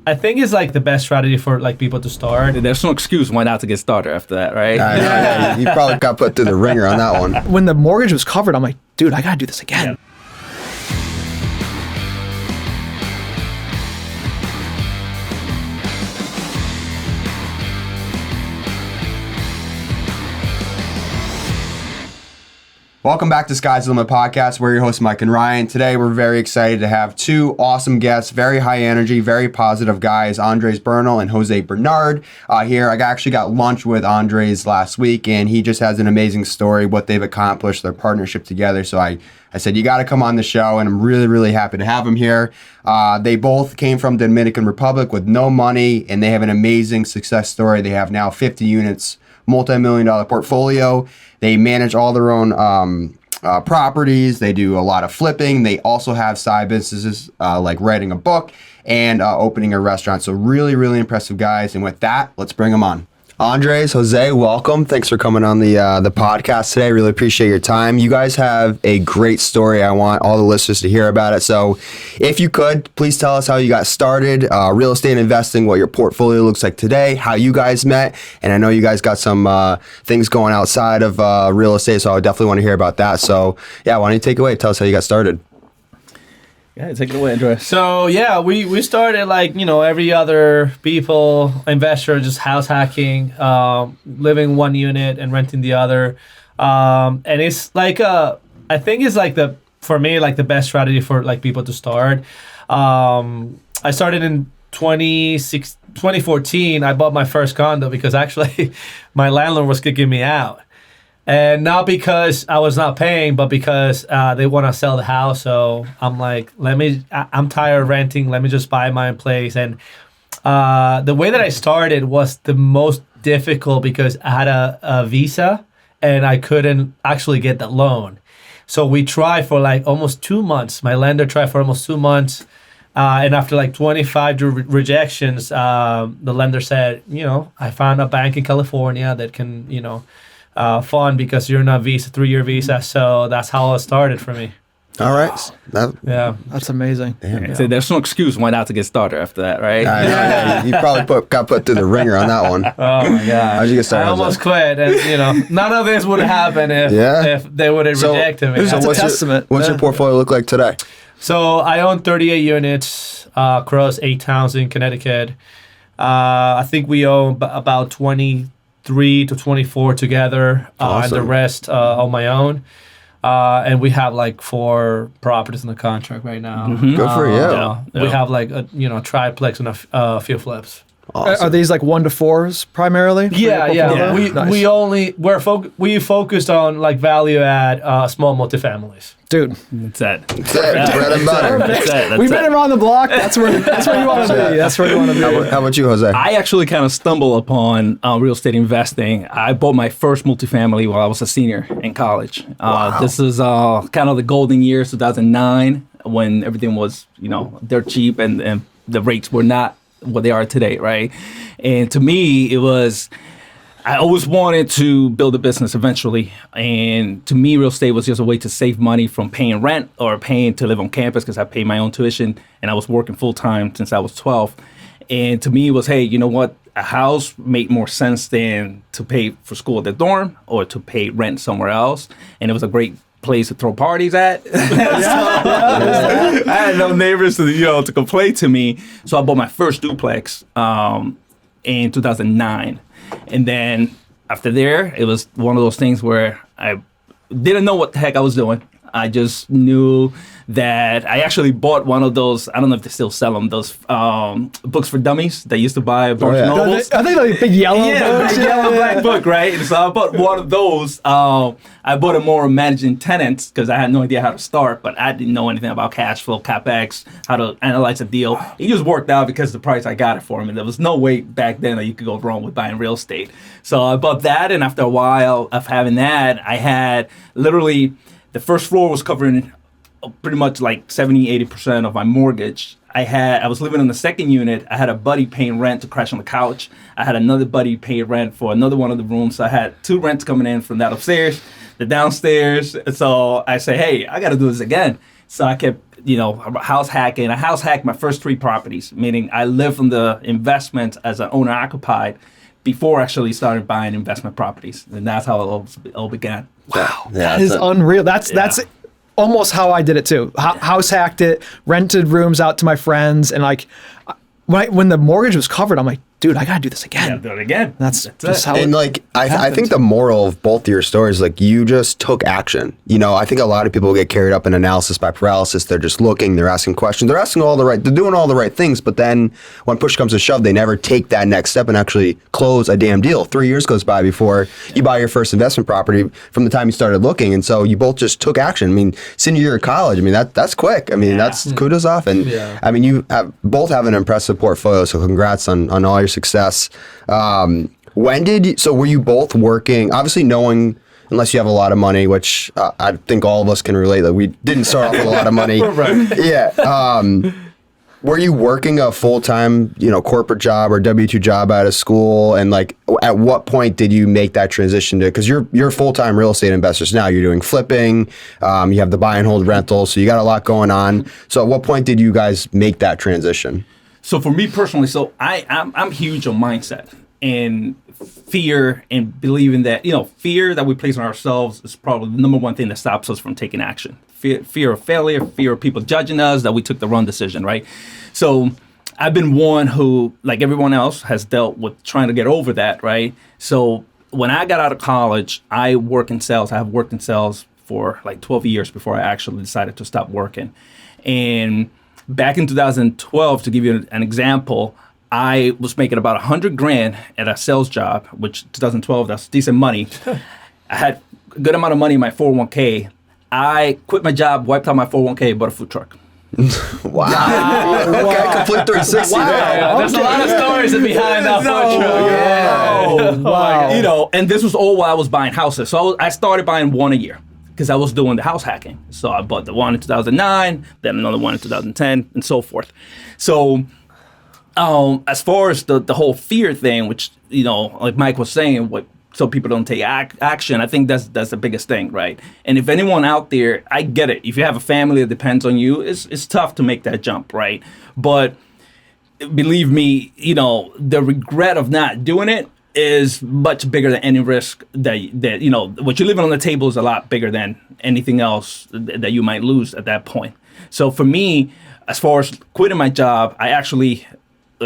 I think it's like the best strategy for like people to start. There's no excuse why not to get started after that, right? Yeah. You probably got put through the ringer on that one. When the mortgage was covered, I'm like, dude, I got to do this again. Yeah. Welcome back to Sky's the Limit Podcast. We're your hosts, Mike and Ryan. Today, we're very excited to have two awesome guests, very high energy, very positive guys, Andres Bernal and Jose Bernard here. I actually got lunch with Andres last week, and he just has an amazing story, what they've accomplished, their partnership together. So I said, you got to come on the show, and I'm really, really happy to have him here. They both came from the Dominican Republic with no money, and they have an amazing success story. They have now 50 units, multi-million-dollar portfolio. They manage all their own properties. They do a lot of flipping. They also have side businesses like writing a book and opening a restaurant. So really, really impressive guys. And with that, let's bring them on. Andres, Jose, welcome. Thanks for coming on the podcast today. Really appreciate your time. You guys have a great story. I want all the listeners to hear about it. So if you could, please tell us how you got started, real estate investing, what your portfolio looks like today, how you guys met. And I know you guys got some things going outside of real estate, so I would definitely want to hear about that. So yeah, why don't you take it away? Tell us how you got started. Yeah, take it away, Andres. So yeah, we started like, every other investor, just house hacking, living one unit and renting the other. And it's like, I think it's like for me, like the best strategy for like people to start. I started in 2014. I bought my first condo because actually my landlord was kicking me out. And not because I was not paying, but because they want to sell the house. So I'm like, I'm tired of renting. Let me just buy my own place. And the way that I started was the most difficult because I had a visa and I couldn't actually get the loan. So we tried for like almost 2 months. My lender tried for almost 2 months. And after like 25 rejections, the lender said, I found a bank in California that can, fund because you're not visa, 3-year visa. So that's how it started for me. All right. That's amazing. Damn. Yeah. So there's no excuse why not to get started after that, right? You probably got put through the ringer on that one. Oh my God. How'd you get started? I almost quit. And, none of this would have happened if they would have rejected me. That's a testament. What's your portfolio look like today? So I own 38 units across 8 towns in Connecticut. I think we own about 23 to 24 together, and the rest on my own. And we have like 4 properties in the contract right now. Mm-hmm. Good for you. Yeah. We have like a triplex and a few flips. Awesome. Are these like 1 to 4s primarily? Yeah. Nice. We focused on like value add small multifamilies. Dude, That's it. Bread and butter. we've been around the block. That's where you want to be. That's where you want to be. How about you, Jose? I actually kind of stumbled upon real estate investing. I bought my first multifamily while I was a senior in college. Wow. This is kind of the golden years, 2009, when everything was, dirt cheap and the rates were not what they are today, right? And to me, I always wanted to build a business eventually. And to me, real estate was just a way to save money from paying rent or paying to live on campus because I paid my own tuition and I was working full time since I was 12. And to me, it was, hey, you know what? A house made more sense than to pay for school at the dorm or to pay rent somewhere else. And it was a great place to throw parties at. I had no neighbors to complain to me. So I bought my first duplex in 2009. And then after there, it was one of those things where I didn't know what the heck I was doing. I just knew that I actually bought one of those, I don't know if they still sell them, those books for dummies that used to buy at Barnes & Nobles. I think like big yellow books. Big yellow black book, right? And so I bought one of those. I bought it more managing tenants because I had no idea how to start, but I didn't know anything about cash flow, CapEx, how to analyze a deal. It just worked out because of the price I got it for him. And there was no way back then that you could go wrong with buying real estate. So I bought that, and after a while of having that, I had literally the first floor was covering pretty much like 70-80% of my mortgage. I was living in the second unit. I had a buddy paying rent to crash on the couch. I had another buddy paying rent for another one of the rooms. So I had 2 rents coming in from that upstairs, the downstairs. So I say, hey, I got to do this again. So I kept house hacking. I house hacked my first 3 properties, meaning I lived from the investment as an owner occupied before actually started buying investment properties. And that's how it all began. Wow, that is unreal. That's almost how I did it too. House hacked it, rented rooms out to my friends, and like when the mortgage was covered, I'm like, dude, I gotta do this again. Yeah, do it again. That's just how. And like, I think the moral of both your stories, like, you just took action. I think a lot of people get carried up in analysis by paralysis. They're just looking, they're asking questions, they're doing all the right things, but then when push comes to shove, they never take that next step and actually close a damn deal. 3 years goes by before you buy your first investment property from the time you started looking, and so you both just took action. I mean, senior year of college, I mean, that's quick. I mean, that's kudos off, and I mean, you both have an impressive portfolio, so congrats on all your success. So were you both working, obviously knowing, unless you have a lot of money, which I think all of us can relate, that we didn't start off with a lot of money. Right. Yeah. Were you working a full-time, corporate job or W-2 job out of school? And like, at what point did you make that transition to, because you're full-time real estate investors now, you're doing flipping, you have the buy and hold rental, so you got a lot going on. So at what point did you guys make that transition? So for me personally, I'm huge on mindset and fear, and believing that, fear that we place on ourselves is probably the number one thing that stops us from taking action. Fear of failure, fear of people judging us, that we took the wrong decision, right? So I've been one who, like everyone else, has dealt with trying to get over that, right? So when I got out of college, I work in sales. I have worked in sales for like 12 years before I actually decided to stop working. And back in 2012, to give you an example, I was making about $100,000 at a sales job, which 2012, that's decent money. I had a good amount of money in my 401k. I quit my job, wiped out my 401k, bought a food truck. Wow. Okay, complete 360 there. Yeah, there's a lot of stories behind that food truck. Yeah. Wow. And this was all while I was buying houses. So I started buying one a year, because I was doing the house hacking. So I bought the one in 2009, then another one in 2010, and so forth. So as far as the whole fear thing, which, like Mike was saying, so people don't take action, I think that's the biggest thing, right? And if anyone out there, I get it. If you have a family that depends on you, it's tough to make that jump, right? But believe me, the regret of not doing it is much bigger than any risk that what you're leaving on the table is a lot bigger than anything else that you might lose at that point. So for me, as far as quitting my job, I actually,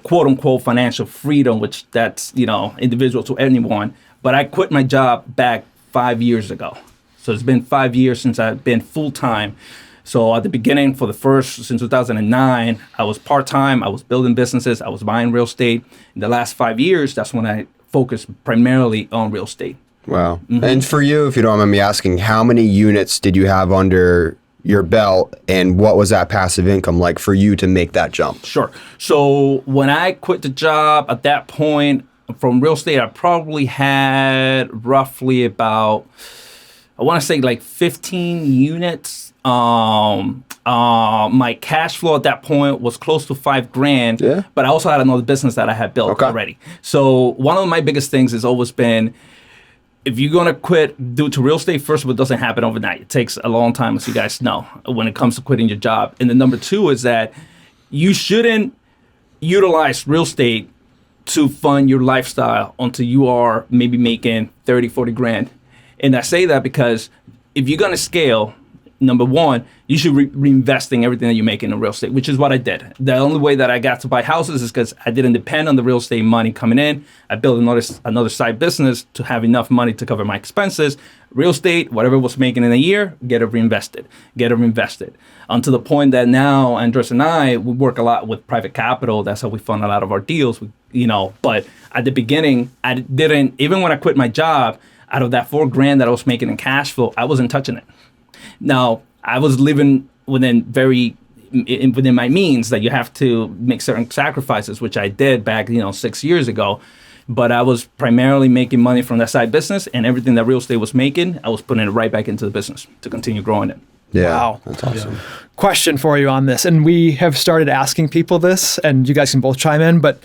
quote unquote, financial freedom, which that's, individual to anyone, but I quit my job back 5 years ago. So it's been 5 years since I've been full time. So at the beginning, since 2009, I was part-time, I was building businesses, I was buying real estate. In the last 5 years, that's when I focused primarily on real estate. Wow. Mm-hmm. And for you, if you don't mind me asking, how many units did you have under your belt, and what was that passive income like for you to make that jump? Sure. So when I quit the job, at that point, from real estate, I probably had roughly about, I want to say like 15 units. My cash flow at that point was close to $5,000, but I also had another business that I had built already. So one of my biggest things has always been, if you're going to quit due to real estate, first of all, it doesn't happen overnight. It takes a long time, as you guys know, when it comes to quitting your job. And then number two is that you shouldn't utilize real estate to fund your lifestyle until you are maybe making 30, 40 grand. And I say that because if you're going to scale, number one, you should reinvesting everything that you make in real estate, which is what I did. The only way that I got to buy houses is because I didn't depend on the real estate money coming in. I built another side business to have enough money to cover my expenses. Real estate, whatever it was making in a year, get it reinvested. Until the point that now, Andres and I, we work a lot with private capital. That's how we fund a lot of our deals. But at the beginning, I didn't, even when I quit my job, out of that $4,000 that I was making in cash flow, I wasn't touching it. Now, I was living within my means, that you have to make certain sacrifices, which I did back 6 years ago. But I was primarily making money from that side business, and everything that real estate was making, I was putting it right back into the business to continue growing it. Yeah, wow. That's awesome. Yeah. Question for you on this, and we have started asking people this, and you guys can both chime in, but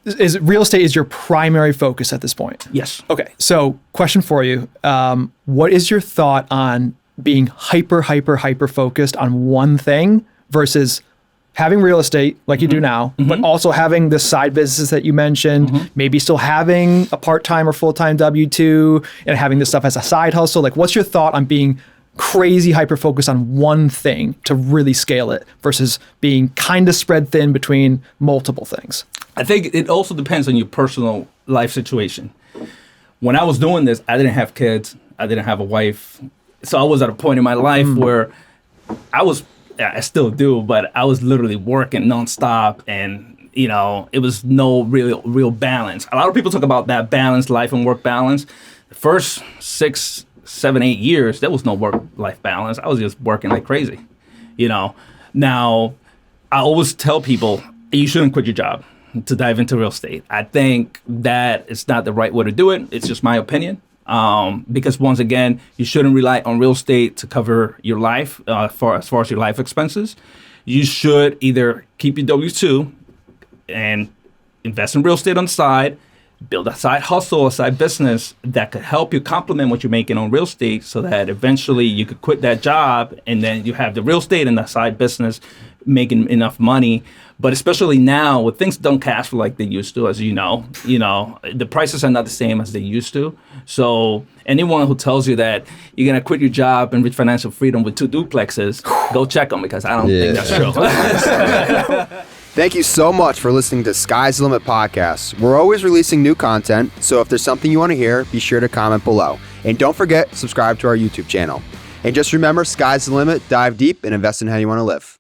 is real estate is your primary focus at this point? Yes. Okay, so question for you. What is your thought on being hyper focused on one thing versus having real estate like you do now, but also having this side business that you mentioned, maybe still having a part-time or full-time W-2 and having this stuff as a side hustle. Like, what's your thought on being crazy hyper-focused on one thing to really scale it versus being kind of spread thin between multiple things? I think it also depends on your personal life situation. When I was doing this, I didn't have kids. I didn't have a wife. So I was at a point in my life where I still do, but I was literally working nonstop, and it was no real balance. A lot of people talk about that balance, life and work balance. The first 6, 7, 8 years, there was no work-life balance. I was just working like crazy. Now, I always tell people you shouldn't quit your job to dive into real estate. I think that it's not the right way to do it. It's just my opinion. Because once again, you shouldn't rely on real estate to cover your life, as far as your life expenses. You should either keep your W-2 and invest in real estate on the side, build a side hustle, a side business that could help you complement what you're making on real estate, so that eventually you could quit that job and then you have the real estate and the side business making enough money. But especially now, with things don't cash flow like they used to, as you know, the prices are not the same as they used to. So anyone who tells you that you're gonna quit your job and reach financial freedom with 2 duplexes, go check them, because I don't think that's true. Thank you so much for listening to Sky's the Limit podcast. We're always releasing new content, so if there's something you want to hear, be sure to comment below. And don't forget, subscribe to our YouTube channel. And just remember, sky's the limit, dive deep, and invest in how you want to live.